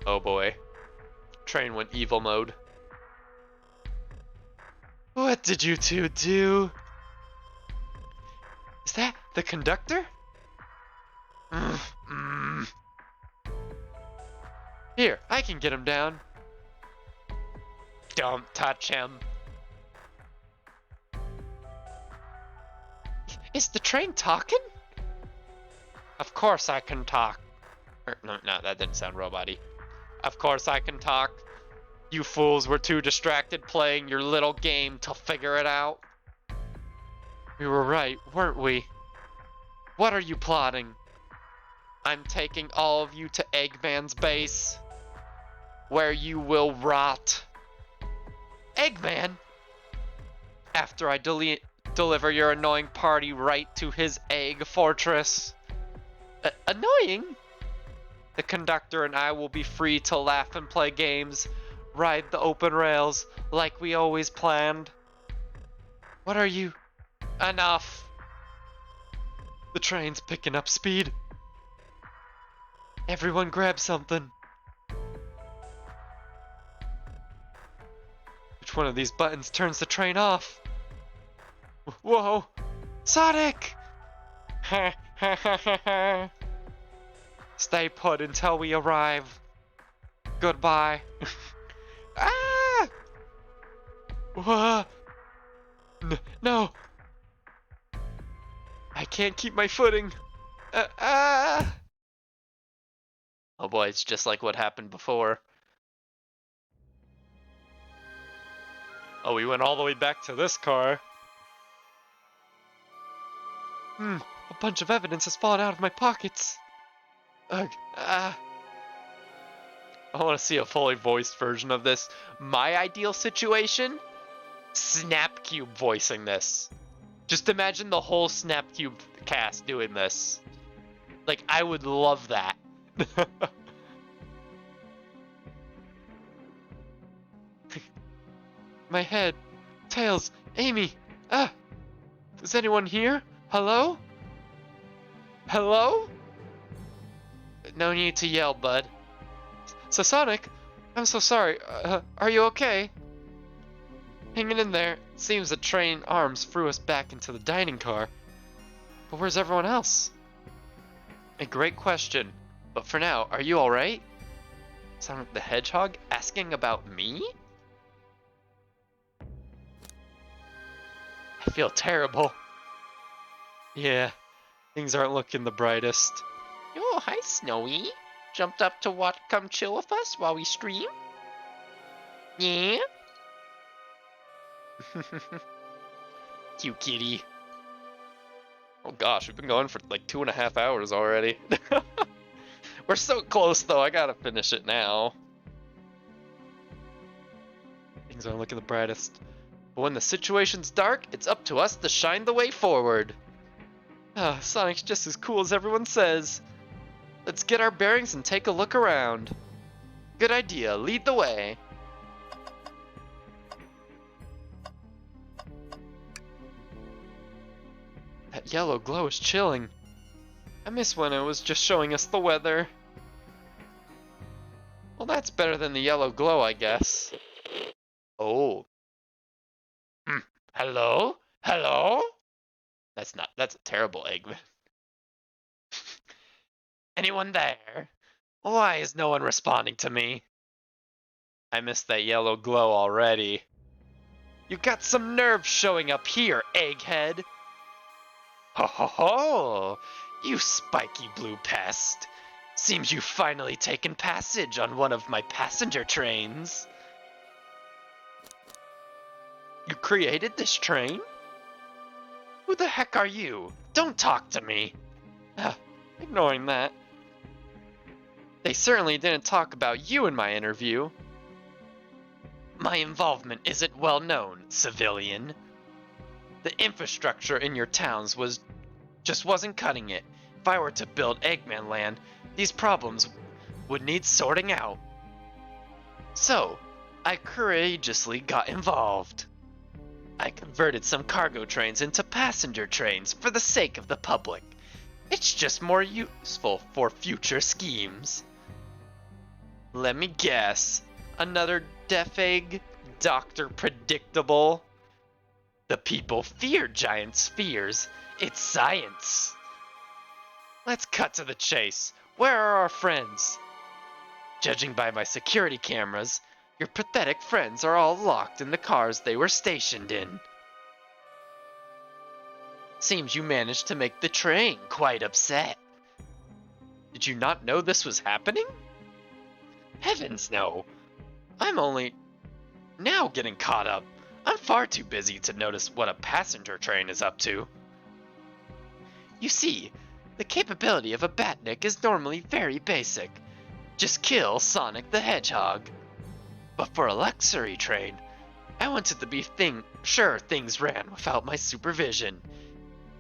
Oh boy. Train went evil mode. What did you two do? Is that the conductor? Here, I can get him down. Don't touch him. Is the train talking? Of course I can talk. No, that didn't sound robot-y. Of course I can talk. You fools were too distracted playing your little game to figure it out. We were right, weren't we? What are you plotting? I'm taking all of you to Eggman's base, where you will rot. Eggman? After I deliver your annoying party right to his egg fortress. Annoying? The conductor and I will be free to laugh and play games, ride the open rails like we always planned. What are you? Enough. The train's picking up speed. Everyone grab something. Which one of these buttons turns the train off? Whoa! Sonic! Stay put until we arrive. Goodbye. Ah! Whoa! No! I can't keep my footing. Oh boy, it's just like what happened before. Oh, we went all the way back to this car. A bunch of evidence has fallen out of my pockets. Ugh, I want to see a fully voiced version of this. My ideal situation? Snapcube voicing this. Just imagine the whole Snapcube cast doing this. Like, I would love that. My head. Tails. Amy. Is anyone here? Hello? Hello? No need to yell, bud. So Sonic, I'm so sorry. Are you okay? Hanging in there. Seems the train arms threw us back into the dining car. But where's everyone else? A great question. But for now, are you alright? Sonic the Hedgehog asking about me? I feel terrible. Yeah, things aren't looking the brightest. Oh, hi, Snowy. Jumped up to come chill with us while we stream? Yeah? Cute kitty. Oh gosh, we've been going for like 2.5 hours already. We're so close though, I gotta finish it now. Things aren't looking the brightest. But when the situation's dark, it's up to us to shine the way forward. Sonic's just as cool as everyone says. Let's get our bearings and take a look around. Good idea, lead the way. That yellow glow is chilling. I miss when it was just showing us the weather. Well, that's better than the yellow glow, I guess. Oh. Hello? Hello? That's a terrible Eggman. Anyone there? Why is no one responding to me? I missed that yellow glow already. You got some nerve showing up here, egghead. Ho ho ho! You spiky blue pest. Seems you've finally taken passage on one of my passenger trains. You created this train? Who the heck are you? Don't talk to me. Ignoring that. They certainly didn't talk about you in my interview. My involvement isn't well known, civilian. The infrastructure in your towns just wasn't cutting it. If I were to build Eggman Land, these problems would need sorting out. So, I courageously got involved. I converted some cargo trains into passenger trains for the sake of the public. It's just more useful for future schemes. Let me guess. Another death egg? Dr. Predictable? The people fear giant spheres. It's science. Let's cut to the chase. Where are our friends? Judging by my security cameras, your pathetic friends are all locked in the cars they were stationed in. Seems you managed to make the train quite upset. Did you not know this was happening? Heavens no. I'm only now getting caught up. I'm far too busy to notice what a passenger train is up to. You see, the capability of a Batnik is normally very basic. Just kill Sonic the Hedgehog. But for a luxury train, I wanted to be sure things ran without my supervision,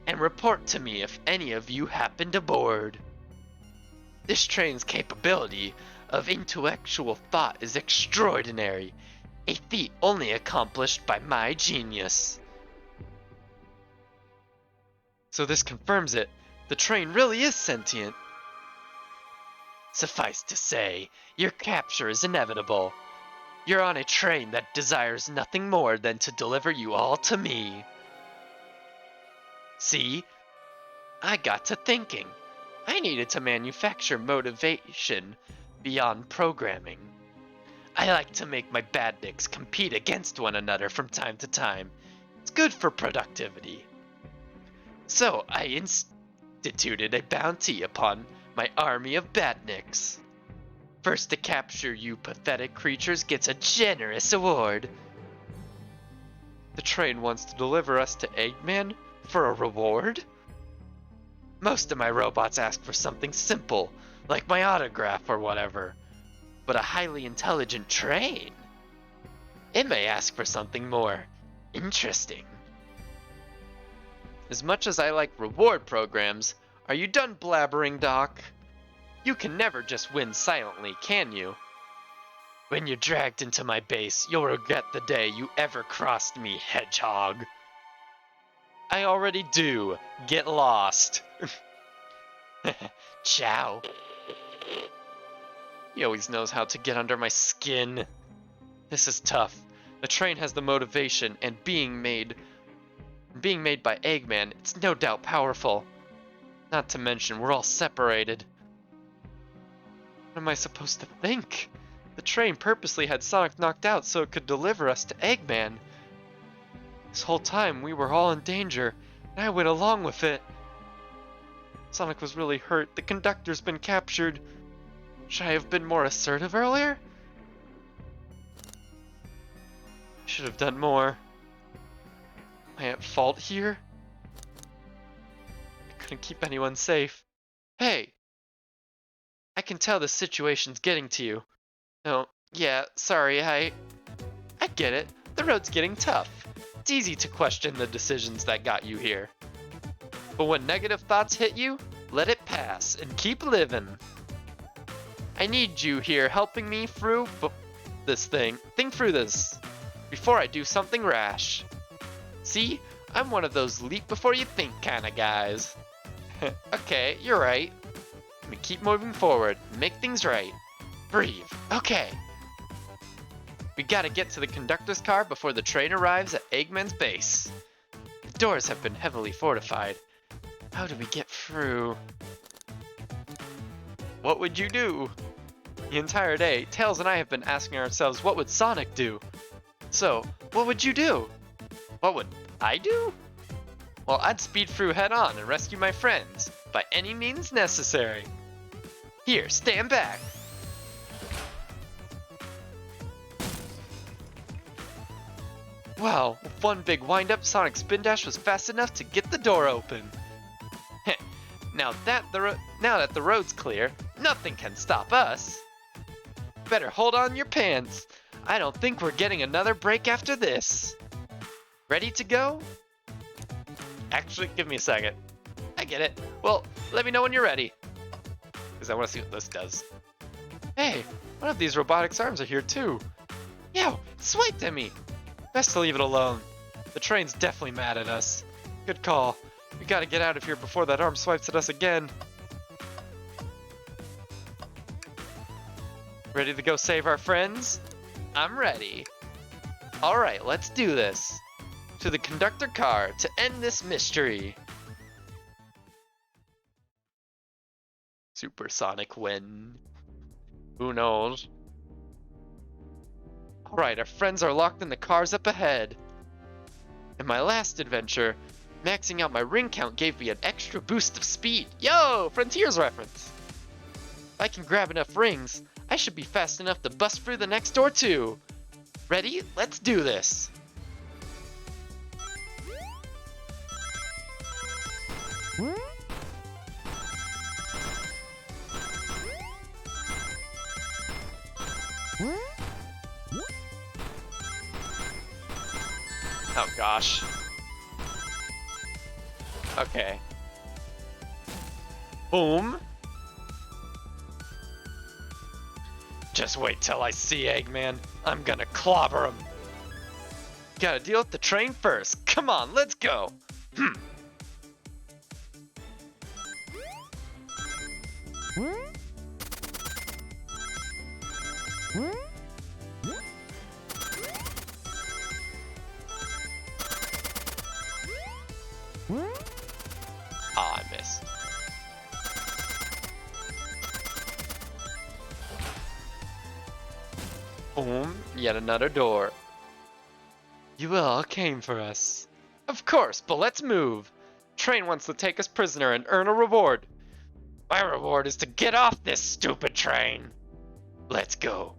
and report to me if any of you happened aboard. This train's capability of intellectual thought is extraordinary, a feat only accomplished by my genius. So this confirms it. The train really is sentient. Suffice to say, your capture is inevitable. You're on a train that desires nothing more than to deliver you all to me. See? I got to thinking. I needed to manufacture motivation beyond programming. I like to make my badniks compete against one another from time to time. It's good for productivity. So I instituted a bounty upon my army of badniks. First to capture you pathetic creatures gets a generous award. The train wants to deliver us to Eggman for a reward? Most of my robots ask for something simple, like my autograph or whatever. But a highly intelligent train? It may ask for something more interesting. As much as I like reward programs, are you done blabbering, Doc? You can never just win silently, can you? When you're dragged into my base, you'll regret the day you ever crossed me, Hedgehog. I already do. Get lost. Ciao. He always knows how to get under my skin. This is tough. The train has the motivation, and being made by Eggman, it's no doubt powerful. Not to mention, we're all separated. What am I supposed to think? The train purposely had Sonic knocked out so it could deliver us to Eggman. This whole time, we were all in danger, and I went along with it. Sonic was really hurt. The conductor's been captured. Should I have been more assertive earlier? I should have done more. Am I at fault here? I couldn't keep anyone safe. Hey! I can tell the situation's getting to you. Oh, yeah, sorry, I get it. The road's getting tough. It's easy to question the decisions that got you here. But when negative thoughts hit you, let it pass and keep living. I need you here helping me through this thing. Think through this before I do something rash. See, I'm one of those leap before you think kind of guys. Okay, you're right. Let me keep moving forward, make things right. Breathe. Okay. We gotta get to the conductor's car before the train arrives at Eggman's base. The doors have been heavily fortified. How do we get through? What would you do? The entire day, Tails and I have been asking ourselves, what would Sonic do? So, what would you do? What would I do? Well, I'd speed through head on and rescue my friends, by any means necessary. Here, stand back. Wow, with one big wind-up, Sonic's spin dash was fast enough to get the door open. Now that the road's clear, nothing can stop us. Better hold on your pants. I don't think we're getting another break after this. Ready to go? Actually, give me a second. I get it. Well, let me know when you're ready. Because I want to see what this does. Hey, one of these robotics arms are here too. Yo, it swiped at me. Best to leave it alone. The train's definitely mad at us. Good call. We gotta get out of here before that arm swipes at us again. Ready to go save our friends? I'm ready. Alright, let's do this. To the conductor car to end this mystery. Supersonic when? Who knows? Alright, our friends are locked in the cars up ahead. In my last adventure, maxing out my ring count gave me an extra boost of speed. Yo, Frontiers reference. If I can grab enough rings, I should be fast enough to bust through the next door too. Ready? Let's do this. Oh gosh. Okay. Boom. Just wait till I see Eggman. I'm gonna clobber him. Gotta deal with the train first. Come on, let's go. I missed. Boom, yet another door. You all came for us. Of course, but let's move. Train wants to take us prisoner and earn a reward. My reward is to get off this stupid train. Let's go.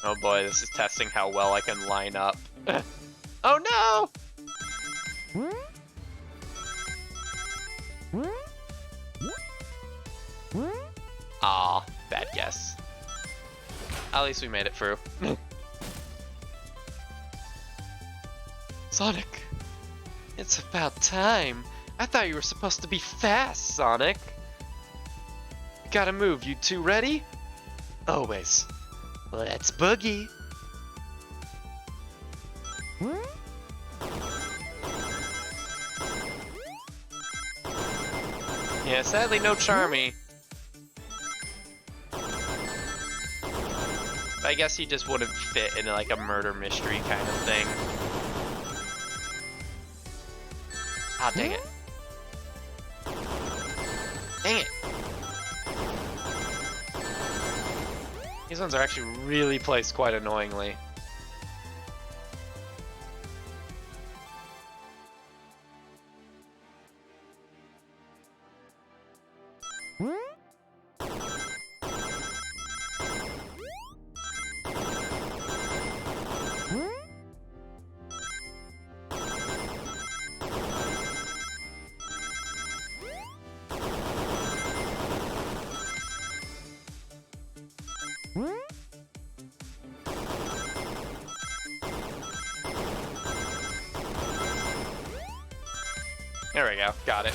Oh boy, this is testing how well I can line up. Oh no! Aw, bad guess. At least we made it through. Sonic! It's about time. I thought you were supposed to be fast, Sonic. Gotta move, you two ready? Always. Let's boogie. Yeah, sadly no Charmy. I guess he just wouldn't fit into like a murder mystery kind of thing. Ah, dang it. Dang it. These ones are actually really placed quite annoyingly. There we go, got it.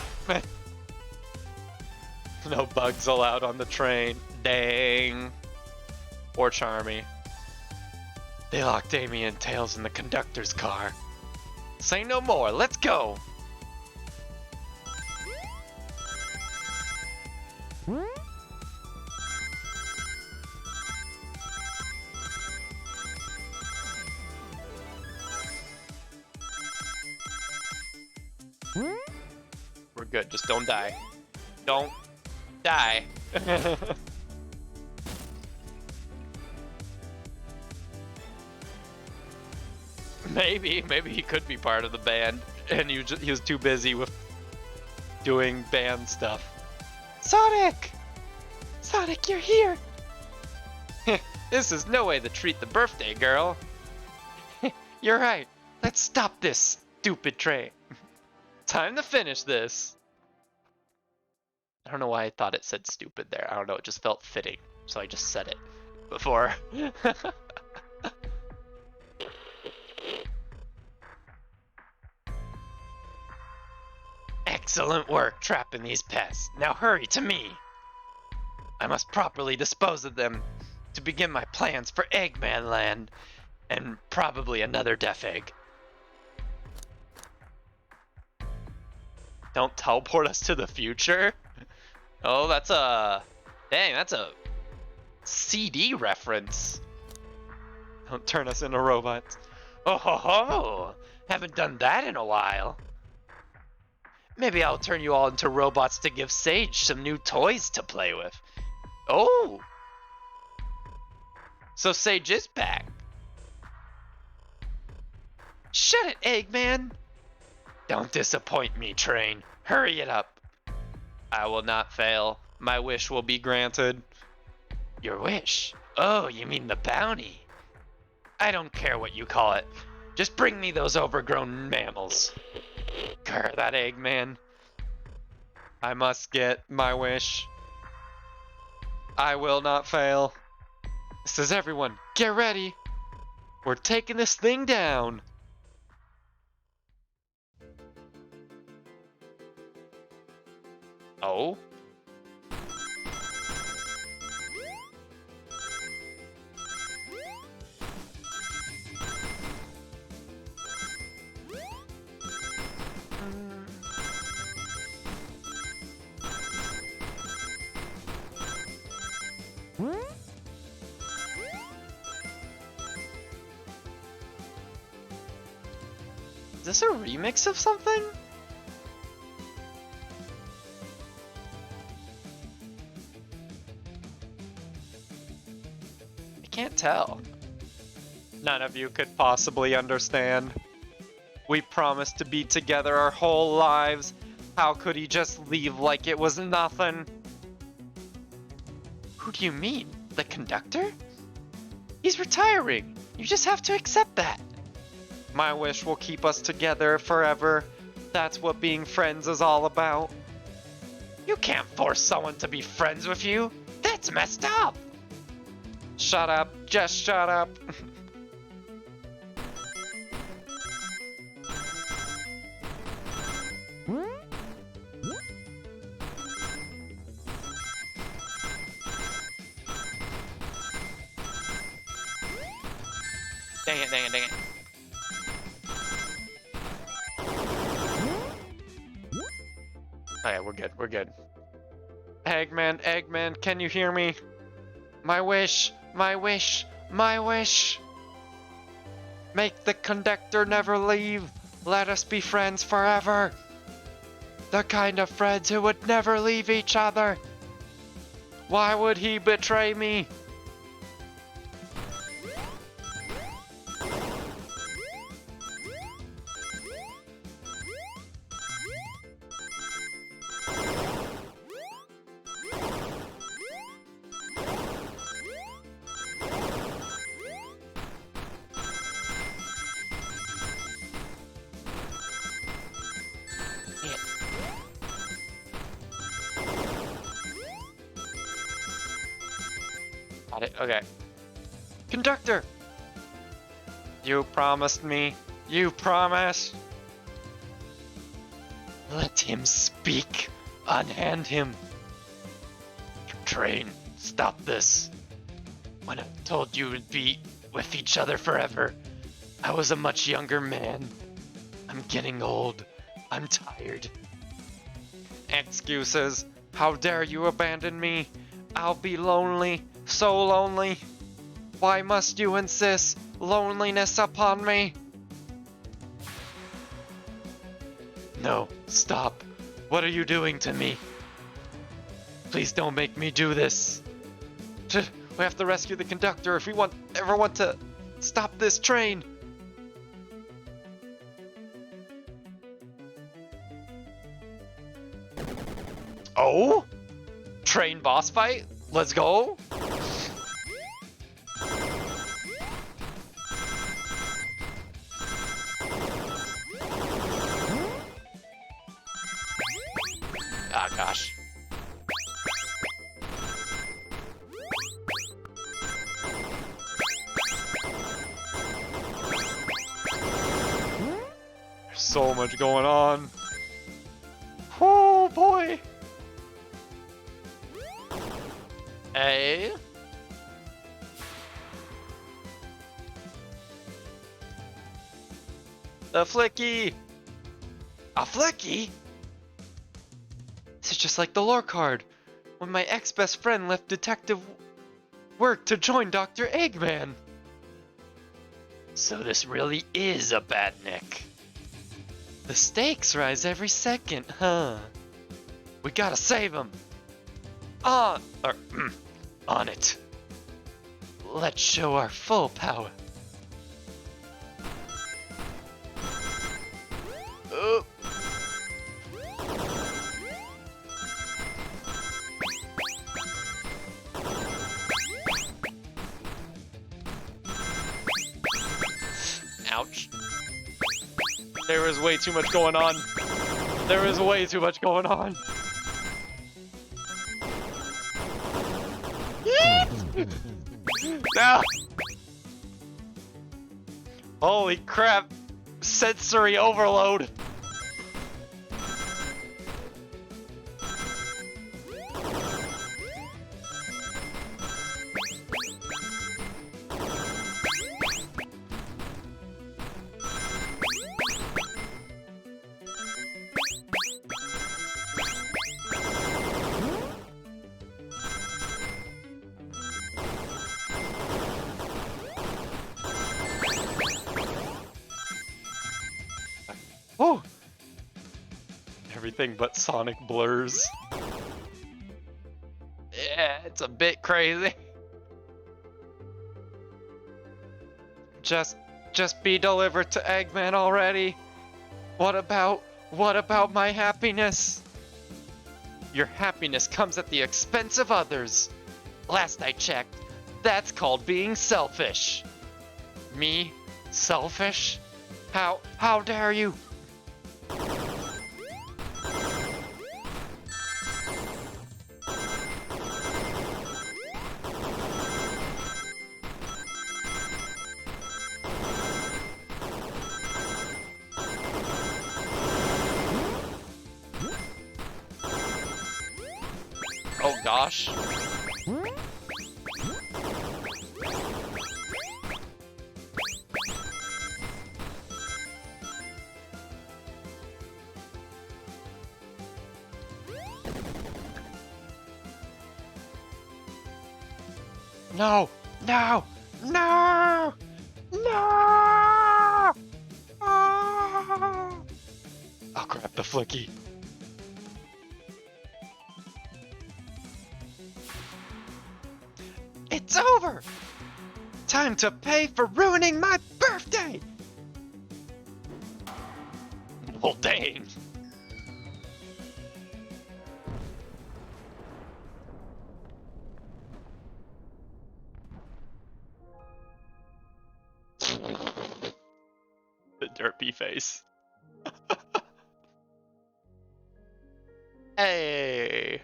No bugs allowed on the train. Dang. Or Charmy. They locked Amy and Tails in the conductor's car. Say no more, let's go! We're good, just don't die. Don't die. Maybe he could be part of the band, and he was too busy with doing band stuff. Sonic! Sonic, you're here! This is no way to treat the birthday girl. You're right. Let's stop this stupid train. Time to finish this. I don't know why I thought it said stupid there. I don't know, it just felt fitting. So I just said it before. Excellent work trapping these pests. Now hurry to me. I must properly dispose of them to begin my plans for Eggman Land and probably another Death Egg. Don't teleport us to the future? Oh, that's a... Dang, that's a CD reference. Don't turn us into robots. Oh ho ho! Haven't done that in a while. Maybe I'll turn you all into robots to give Sage some new toys to play with. Oh! So Sage is back. Shut it, Eggman! Don't disappoint me, Train. Hurry it up. I will not fail. My wish will be granted. Your wish? Oh, you mean the bounty? I don't care what you call it. Just bring me those overgrown mammals. Grr, that Eggman. I must get my wish. I will not fail. This is everyone. Get ready. We're taking this thing down. Oh? Is this a remix of something? I can't tell. None of you could possibly understand. We promised to be together our whole lives. How could he just leave like it was nothing? Who do you mean? The conductor? He's retiring. You just have to accept that. My wish will keep us together forever. That's what being friends is all about. You can't force someone to be friends with you. That's messed up. Shut up. Just shut up. Dang it, dang it, dang it. Okay, we're good, we're good. Eggman, Eggman, can you hear me? My wish, my wish, my wish. Make the conductor never leave. Let us be friends forever. The kind of friends who would never leave each other. Why would he betray me? Got it, okay. Conductor! You promised me. You promised. Let him speak. Unhand him. Train, stop this. When I told you we'd be with each other forever, I was a much younger man. I'm getting old. I'm tired. Excuses. How dare you abandon me? I'll be lonely. So lonely. Why must you insist loneliness upon me? No, stop. What are you doing to me? Please don't make me do this. We have to rescue the conductor if we ever want to stop this train. Oh? Train boss fight? Let's go. Ah, gosh. There's so much going on. Oh boy. Hey. The flicky. A flicky? This is just like the lore card, when my ex-best friend left detective work to join Dr. Eggman. So this really is a badnik. The stakes rise every second, huh? We gotta save him. On it. Let's show our full power. Ouch. There is way too much going on. There is way too much going on. No! Holy crap! Sensory overload! Oh! Everything but Sonic blurs. Yeah, it's a bit crazy. Just be delivered to Eggman already. What about my happiness? Your happiness comes at the expense of others. Last I checked, that's called being selfish. Me? Selfish? How dare you? Oh gosh. No! No! No! No! Oh! I'll grab the flicky. It's over! Time to pay for ruining my birthday! Well, dang. The derpy face. Hey!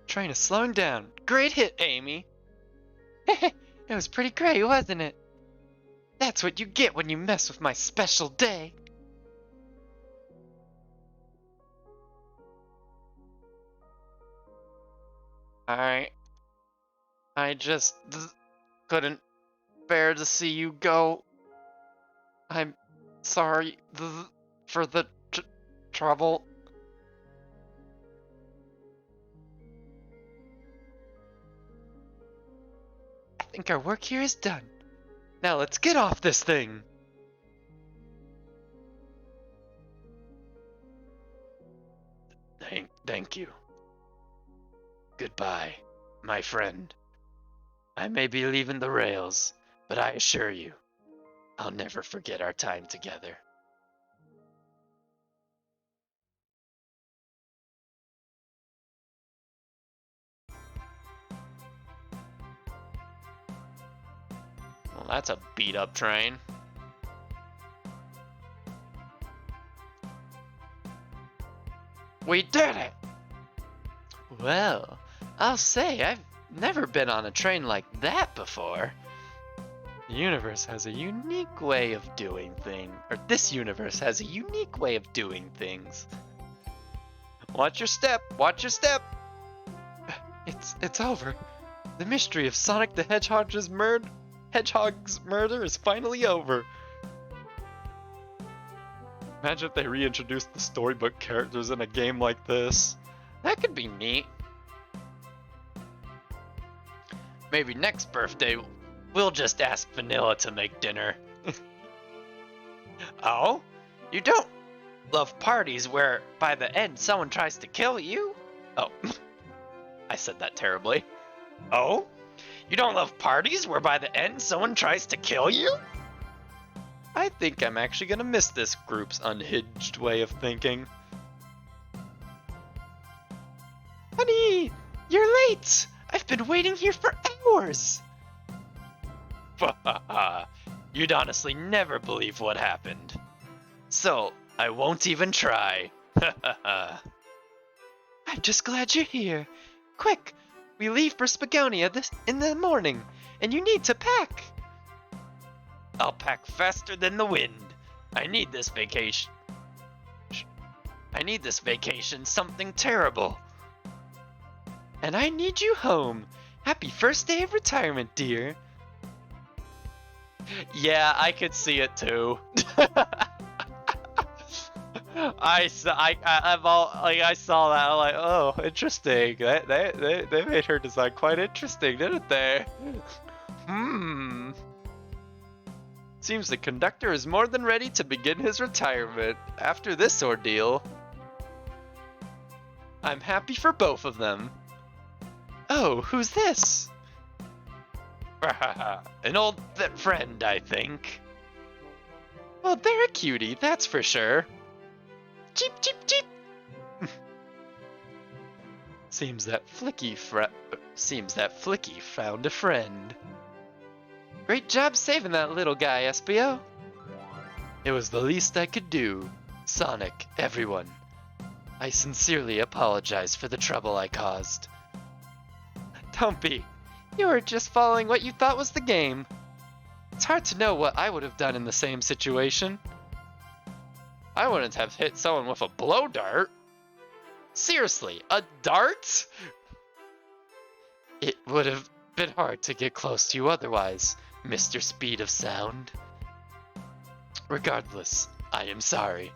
Train is slowing down. Great hit, Amy. It was pretty great, wasn't it? That's what you get when you mess with my special day. I just couldn't bear to see you go. I'm sorry for the trouble. I think our work here is done. Now let's get off this thing. Thank you. Goodbye, my friend. I may be leaving the rails, but I assure you, I'll never forget our time together. Well, that's a beat-up train. We did it! Well, I'll say I've never been on a train like that before. The universe has a unique way of doing things. Or this universe has a unique way of doing things. Watch your step! Watch your step! It's over. The mystery of Sonic the Hedgehog's murder is finally over. Imagine if they reintroduced the storybook characters in a game like this. That could be neat. Maybe next birthday, we'll just ask Vanilla to make dinner. Oh? You don't love parties where by the end someone tries to kill you? Oh, I said that terribly. Oh? You don't love parties where by the end someone tries to kill you? I think I'm actually gonna miss this group's unhinged way of thinking. Honey, you're late! I've been waiting here for hours! You'd honestly never believe what happened. So, I won't even try. I'm just glad you're here. Quick, we leave for Spagonia in the morning, and you need to pack. I'll pack faster than the wind. I need this vacation. Something terrible. And I need you home. Happy first day of retirement, dear. Yeah, I could see it too. I saw that. I'm like, oh, interesting. They made her design quite interesting, didn't they? Seems the conductor is more than ready to begin his retirement after this ordeal. I'm happy for both of them. Oh, who's this? An old friend, I think. Well, they're a cutie, that's for sure. Cheep, cheep, cheep. Seems that Flicky found a friend. Great job saving that little guy, Espio. It was the least I could do. Sonic, everyone. I sincerely apologize for the trouble I caused. Don't be. You were just following what you thought was the game. It's hard to know what I would have done in the same situation. I wouldn't have hit someone with a blow dart. Seriously, a dart? It would have been hard to get close to you otherwise, Mr. Speed of Sound. Regardless, I am sorry.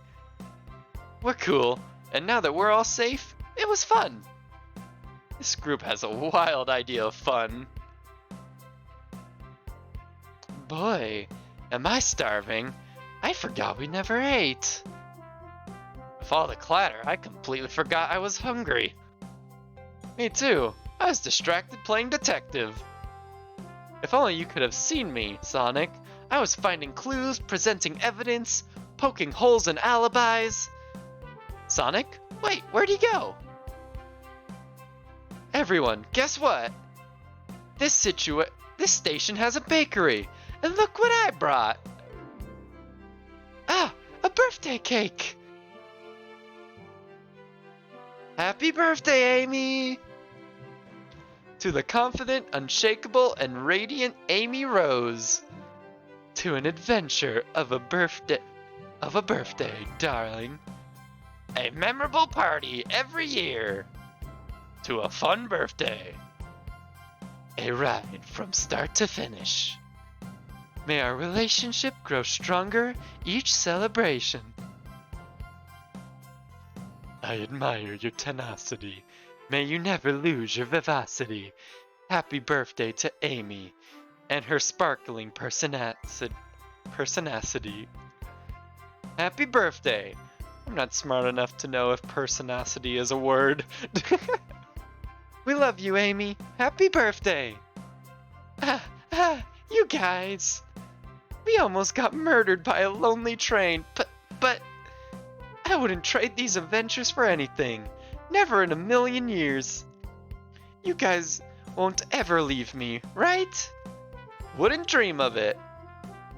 We're cool, and now that we're all safe, it was fun. This group has a wild idea of fun. Boy, am I starving. I forgot we never ate. With all the clatter, I completely forgot I was hungry. Me too. I was distracted playing detective. If only you could have seen me, Sonic. I was finding clues, presenting evidence, poking holes in alibis. Sonic? Wait, where'd he go? Everyone, guess what? This station has a bakery, and look what I brought. Ah, a birthday cake. Happy birthday, Amy! To the confident, unshakable, and radiant Amy Rose. To an adventure of a birthday, darling. A memorable party every year. To a fun birthday. A ride from start to finish. May our relationship grow stronger each celebration. I admire your tenacity. May you never lose your vivacity. Happy birthday to Amy and her sparkling personacity. Happy birthday. I'm not smart enough to know if personacity is a word. We love you, Amy. Happy birthday. You guys. We almost got murdered by a lonely train, but I wouldn't trade these adventures for anything. Never in a million years. You guys won't ever leave me, right? Wouldn't dream of it.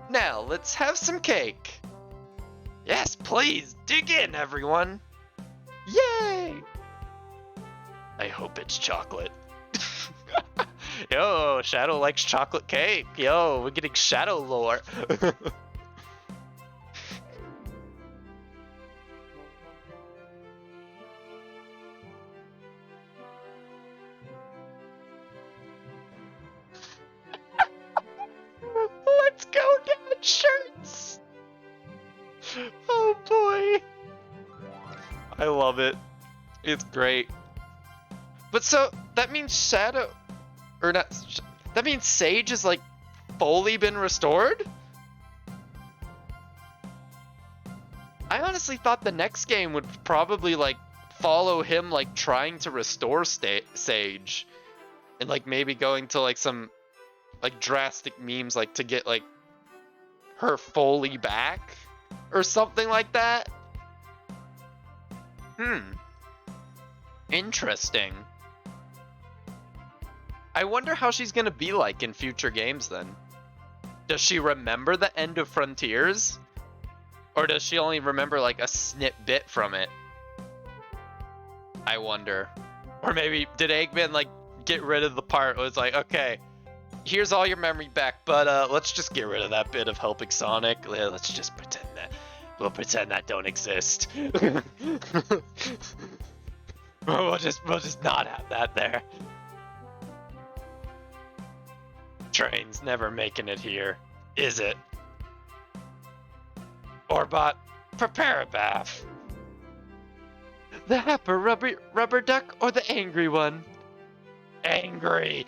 Now, let's have some cake. Yes, please, dig in, everyone. Yay! I hope it's chocolate. Yo, Shadow likes chocolate cake. Yo, we're getting Shadow lore. Let's go get shirts. Oh boy. I love it. It's great. But so that means Shadow, or not? That means Sage is like fully been restored? I honestly thought the next game would probably like follow him like trying to restore Sage and like maybe going to like some like drastic memes like to get like her fully back or something like that. Interesting. I wonder how she's gonna be like in future games then. Does she remember the end of Frontiers? Or does she only remember like a snippet from it? I wonder. Or maybe did Eggman like get rid of the part where it's like, okay, here's all your memory back, but let's just get rid of that bit of helping Sonic. Let's just pretend that. We'll pretend that don't exist. we'll just not have that there. Train's never making it here, is it? Orbot, prepare a bath. The happy rubber duck or the angry one? Angry.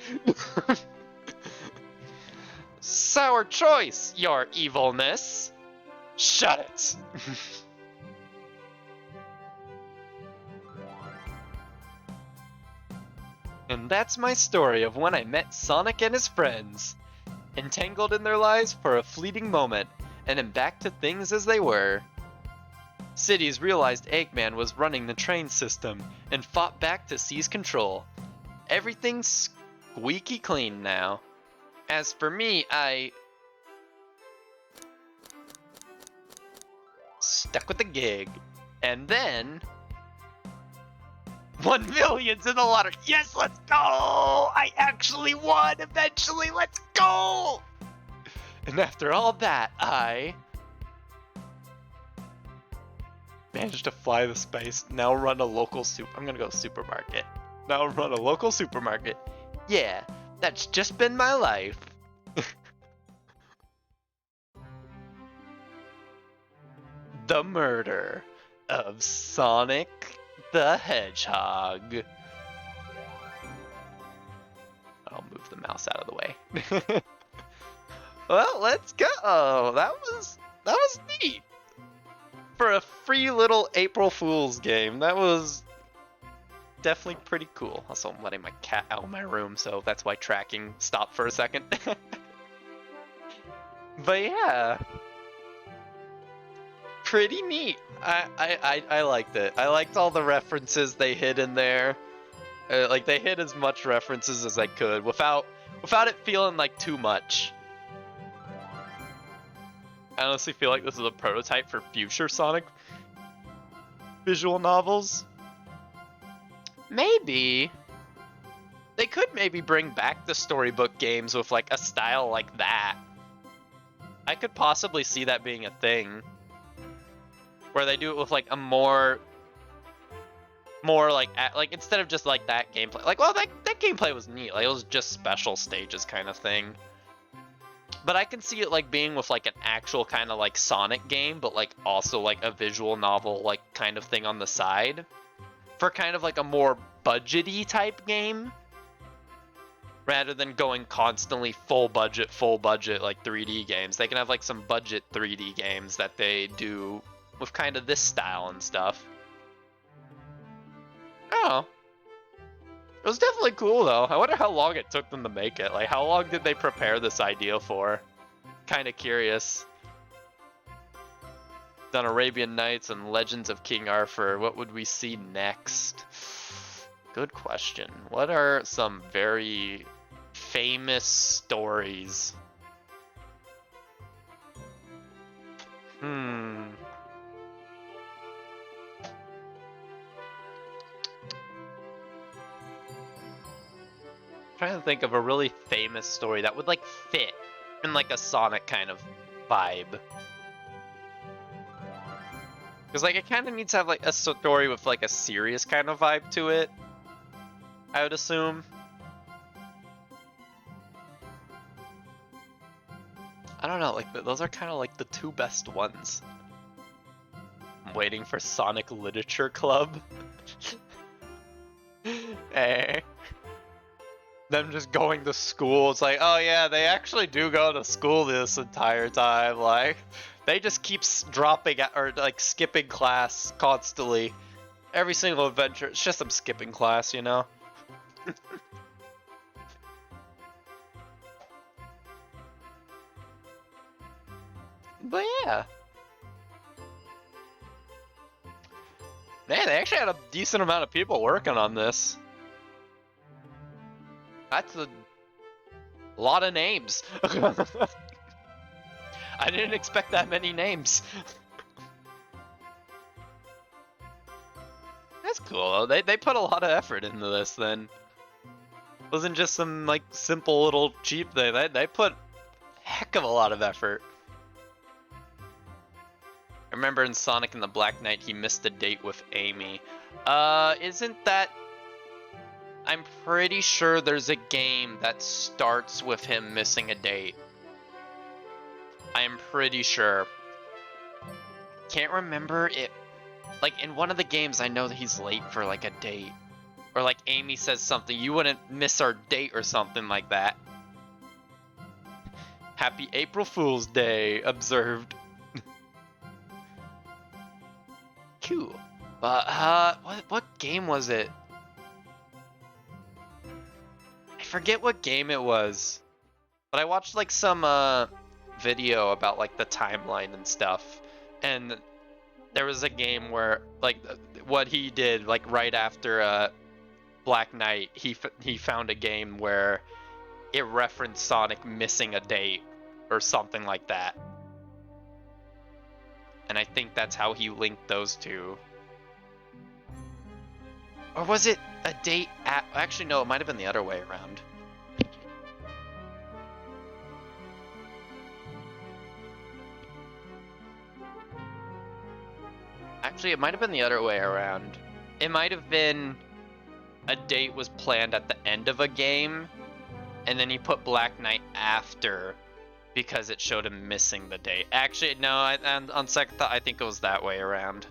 Sour choice, your evilness. Shut it. And that's my story of when I met Sonic and his friends. Entangled in their lives for a fleeting moment, and then back to things as they were. Cities realized Eggman was running the train system, and fought back to seize control. Everything's squeaky clean now. As for me, I stuck with the gig. And then 1 million's in the lottery. Yes, let's go! I actually won eventually. Let's go! And after all that, I managed to fly the space. Now run a local I'm gonna go supermarket. Now run a local supermarket. Yeah, that's just been my life. The murder of Sonic the Hedgehog. I'll move the mouse out of the way. Well, let's go. That was neat. For a free little April Fool's game, that was definitely pretty cool. Also, I'm letting my cat out of my room, so that's why tracking stopped for a second. But yeah, pretty neat. I liked it. I liked all the references they hid in there. Like they hid as much references as I could without it feeling like too much. I honestly feel like this is a prototype for future Sonic visual novels. Maybe. They could maybe bring back the storybook games with like a style like that. I could possibly see that being a thing. Where they do it with like a more like instead of just like that gameplay. Like, well, that gameplay was neat. Like it was just special stages kind of thing. But I can see it like being with like an actual kind of like Sonic game, but like also like a visual novel like kind of thing on the side. For kind of like a more budgety type game. Rather than going constantly full budget like 3D games. They can have like some budget 3D games that they do with kind of this style and stuff. Oh. It was definitely cool though. I wonder how long it took them to make it. Like how long did they prepare this idea for? Kind of curious. Done Arabian Nights and Legends of King Arthur. What would we see next? Good question. What are some very famous stories? Trying to think of a really famous story that would like fit in like a Sonic kind of vibe. Because like it kind of needs to have like a story with like a serious kind of vibe to it, I would assume. I don't know, like those are kind of like the two best ones. I'm waiting for Sonic Literature Club. Hey. Them just going to school. It's like, oh yeah, they actually do go to school this entire time. Like, they just keep dropping or like skipping class constantly. Every single adventure, it's just them skipping class, you know? But yeah. Man, they actually had a decent amount of people working on this. That's a lot of names. I didn't expect that many names. That's cool. They put a lot of effort into this then. It wasn't just some like simple little cheap thing. They put a heck of a lot of effort. I remember in Sonic and the Black Knight he missed a date with Amy. Isn't that... I'm pretty sure there's a game that starts with him missing a date. I am pretty sure. Can't remember it. Like, in one of the games, I know that he's late for, like, a date. Or, like, Amy says something, you wouldn't miss our date or something like that. Happy April Fool's Day, observed. Cool. What game was it? I forget what game it was. But I watched, like, some, video about, like, the timeline and stuff. And there was a game where, like, what he did, like, right after Black Knight, he found a game where it referenced Sonic missing a date or something like that. And I think that's how he linked those two. Or was it a date at... Actually, no, it might have been the other way around. Actually, it might have been the other way around. It might have been a date was planned at the end of a game, and then he put Black Knight after because it showed him missing the date. Actually, no, on second thought, I think it was that way around.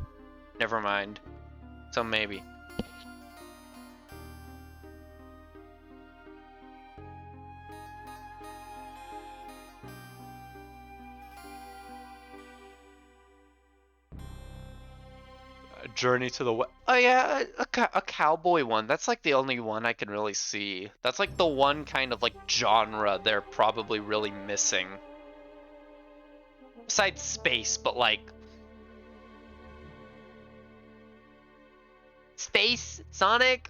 Never mind. So maybe. Journey to the West. Oh yeah, a cowboy one. That's like the only one I can really see. That's like the one kind of like genre they're probably really missing. Besides space, but like... Space, Sonic?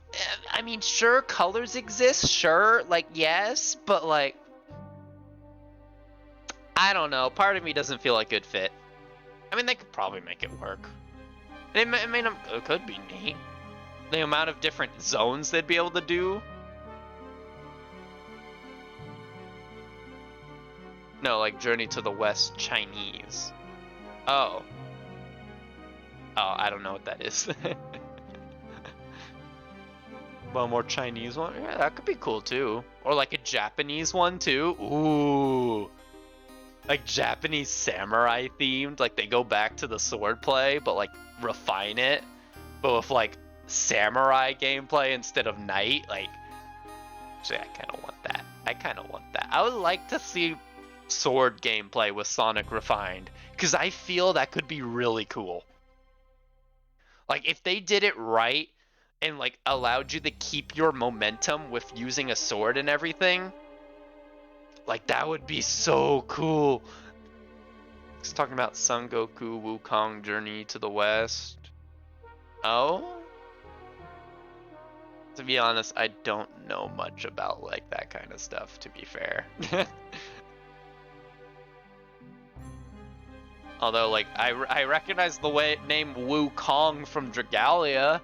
I mean, sure, colors exist, sure, like, yes, but like... I don't know, part of me doesn't feel like a good fit. I mean, they could probably make it work. It could be neat. The amount of different zones they'd be able to do. No, like Journey to the West Chinese. Oh. Oh, I don't know what that is. One more Chinese one? Yeah, that could be cool too. Or like a Japanese one too. Ooh. Like Japanese samurai themed. Like they go back to the swordplay, but like refine it, but with like samurai gameplay instead of knight. Like, actually, I kind of want that. I would like to see sword gameplay with Sonic refined, because I feel that could be really cool. Like if they did it right and like allowed you to keep your momentum with using a sword and everything, like that would be so cool. It's talking about Son Goku, Wukong, Journey to the West. Oh? To be honest, I don't know much about like that kind of stuff, to be fair. Although, like, I recognize the name Wukong from Dragalia.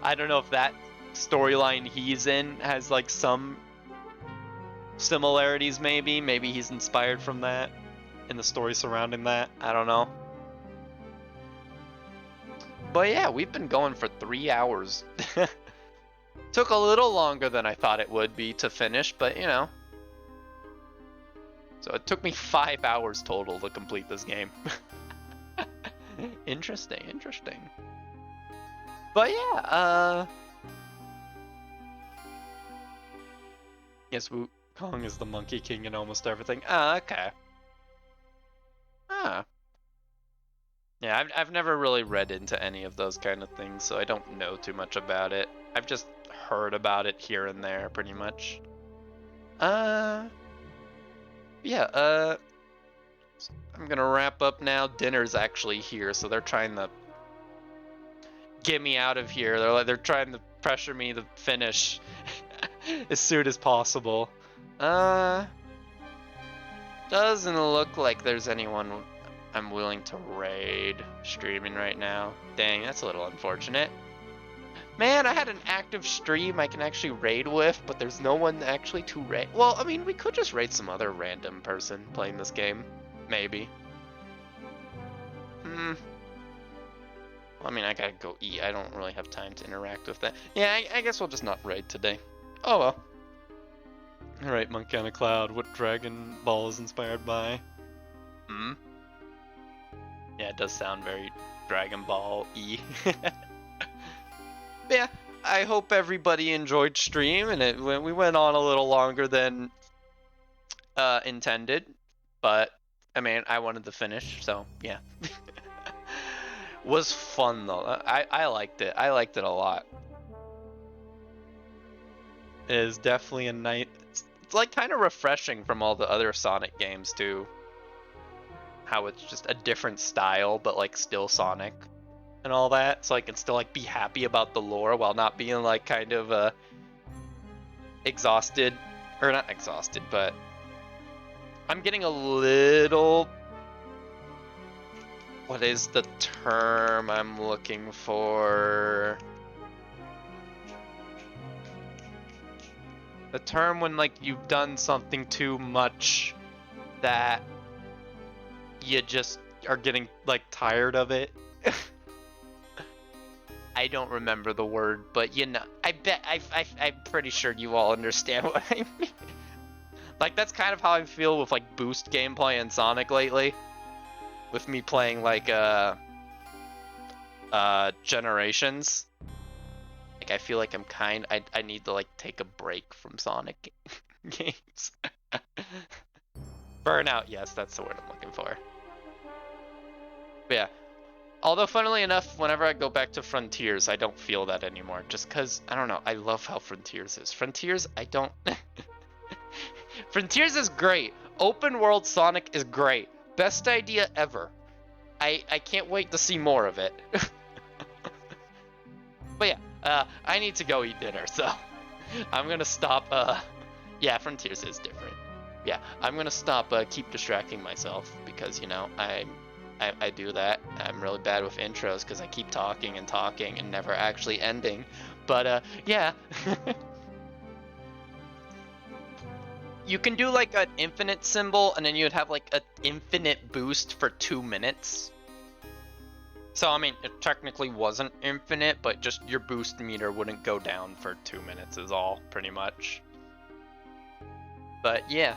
I don't know if that storyline he's in has like some similarities, maybe. Maybe he's inspired from that. In the story surrounding that, I don't know. But yeah, we've been going for 3 hours. Took a little longer than I thought it would be to finish, but you know. So it took me 5 hours total to complete this game. Interesting, interesting. But yeah, yes, Wukong is the Monkey King in almost everything. Ah, okay. Ah. Yeah, I've never really read into any of those kind of things, so I don't know too much about it. I've just heard about it here and there, pretty much. Yeah, I'm gonna wrap up now. Dinner's actually here, so they're trying to get me out of here. They're trying to pressure me to finish as soon as possible. Doesn't look like there's anyone I'm willing to raid streaming right now. Dang, that's a little unfortunate. Man, I had an active stream I can actually raid with, but there's no one actually to raid. Well, I mean, we could just raid some other random person playing this game. Maybe. Well, I mean, I gotta go eat. I don't really have time to interact with that. Yeah, I guess we'll just not raid today. Oh well. Alright, Monkey on a Cloud. What Dragon Ball is inspired by? Yeah, it does sound very Dragon Ball-y. Yeah, I hope everybody enjoyed stream, and we went on a little longer than intended, but I mean, I wanted to finish, so yeah. Was fun though. I liked it. I liked it a lot. It is definitely a nice. It's like kind of refreshing from all the other Sonic games too. How it's just a different style, but like still Sonic and all that, so I can still like be happy about the lore while not being like kind of exhausted, or not exhausted, but I'm getting a little. What is the term I'm looking for? The term when like you've done something too much that you just are getting like tired of it. I don't remember the word, but you know, I'm pretty sure you all understand what I mean. Like that's kind of how I feel with like boost gameplay in Sonic lately. With me playing like Generations. Like I feel like I need to like take a break from Sonic games. Burnout, yes, that's the word I'm looking for. But yeah. Although, funnily enough, whenever I go back to Frontiers, I don't feel that anymore. Just because, I don't know, I love how Frontiers is. Frontiers, I don't... Frontiers is great. Open world Sonic is great. Best idea ever. I can't wait to see more of it. But yeah, I need to go eat dinner, so I'm gonna stop, yeah, Frontiers is different. Yeah, I'm gonna stop, keep distracting myself, because, you know, I do that. I'm really bad with intros because I keep talking and never actually ending. But yeah. You can do like an infinite symbol and then you'd have like an infinite boost for 2 minutes. So I mean, it technically wasn't infinite, but just your boost meter wouldn't go down for 2 minutes is all, pretty much. But yeah.